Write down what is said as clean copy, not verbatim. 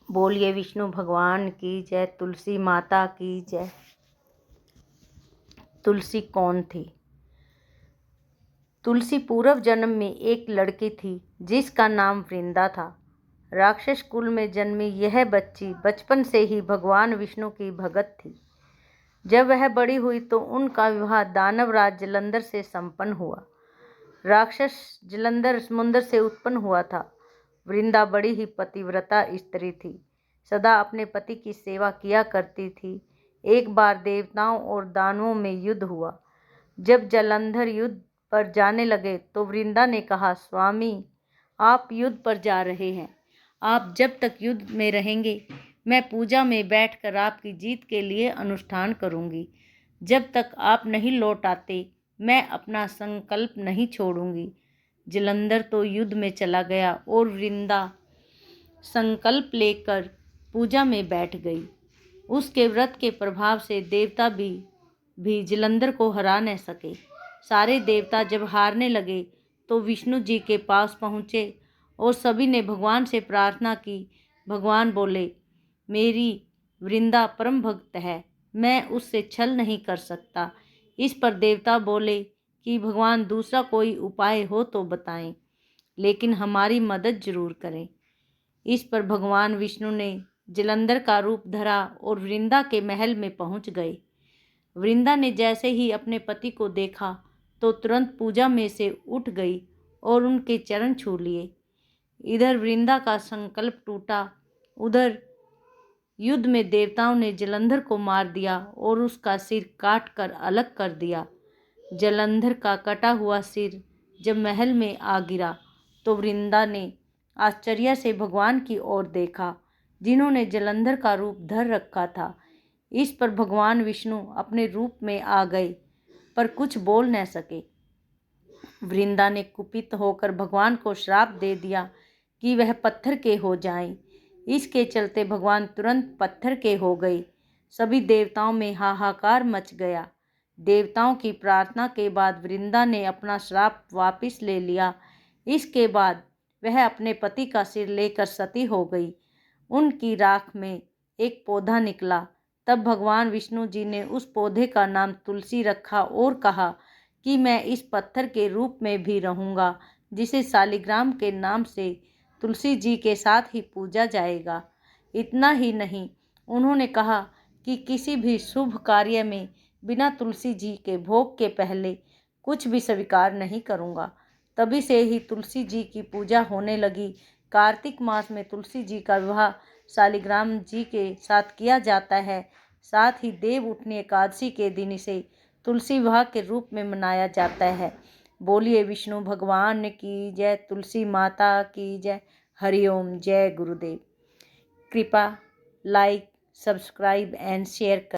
बोलिए विष्णु भगवान की जय, तुलसी माता की जय। तुलसी कौन थी? तुलसी पूर्व जन्म में एक लड़की थी जिसका नाम वृंदा था। राक्षस कुल में जन्मी यह बच्ची बचपन से ही भगवान विष्णु की भगत थी। जब वह बड़ी हुई तो उनका विवाह दानवराज जलंधर से संपन्न हुआ। राक्षस जलंधर समुद्र से उत्पन्न हुआ था। वृंदा बड़ी ही पतिव्रता स्त्री थी, सदा अपने पति की सेवा किया करती थी। एक बार देवताओं और दानवों में युद्ध हुआ। जब जलंधर युद्ध पर जाने लगे तो वृंदा ने कहा, स्वामी, आप युद्ध पर जा रहे हैं, आप जब तक युद्ध में रहेंगे मैं पूजा में बैठकर आपकी जीत के लिए अनुष्ठान करूंगी। जब तक आप नहीं लौट आते मैं अपना संकल्प नहीं छोड़ूंगी। जलंधर तो युद्ध में चला गया और वृंदा संकल्प लेकर पूजा में बैठ गई। उसके व्रत के प्रभाव से देवता भी जलंधर को हरा न सके। सारे देवता जब हारने लगे तो विष्णु जी के पास पहुँचे और सभी ने भगवान से प्रार्थना की। भगवान बोले, मेरी वृंदा परम भक्त है, मैं उससे छल नहीं कर सकता। इस पर देवता बोले कि भगवान दूसरा कोई उपाय हो तो बताएं, लेकिन हमारी मदद जरूर करें। इस पर भगवान विष्णु ने जलंधर का रूप धरा और वृंदा के महल में पहुंच गए। वृंदा ने जैसे ही अपने पति को देखा तो तुरंत पूजा में से उठ गई और उनके चरण छू लिए। इधर वृंदा का संकल्प टूटा, उधर युद्ध में देवताओं ने जलंधर को मार दिया और उसका सिर काट कर अलग कर दिया। जलंधर का कटा हुआ सिर जब महल में आ गिरा तो वृंदा ने आश्चर्य से भगवान की ओर देखा, जिन्होंने जलंधर का रूप धर रखा था। इस पर भगवान विष्णु अपने रूप में आ गए पर कुछ बोल न सके। वृंदा ने कुपित होकर भगवान को श्राप दे दिया कि वह पत्थर के हो जाएं। इसके चलते भगवान तुरंत पत्थर के हो गए। सभी देवताओं में हाहाकार मच गया। देवताओं की प्रार्थना के बाद वृंदा ने अपना श्राप वापस ले लिया। इसके बाद वह अपने पति का सिर लेकर सती हो गई। उनकी राख में एक पौधा निकला। तब भगवान विष्णु जी ने उस पौधे का नाम तुलसी रखा और कहा कि मैं इस पत्थर के रूप में भी रहूँगा, जिसे शालिग्राम के नाम से तुलसी जी के साथ ही पूजा जाएगा। इतना ही नहीं, उन्होंने कहा कि किसी भी शुभ कार्य में बिना तुलसी जी के भोग के पहले कुछ भी स्वीकार नहीं करूँगा। तभी से ही तुलसी जी की पूजा होने लगी। कार्तिक मास में तुलसी जी का विवाह शालिग्राम जी के साथ किया जाता है। साथ ही देव उठनी एकादशी के दिन इसे तुलसी विवाह के रूप में मनाया जाता है। बोलिए विष्णु भगवान की जय, तुलसी माता की जय। हरिओम, जय गुरुदेव। कृपा लाइक, सब्सक्राइब एंड शेयर कर।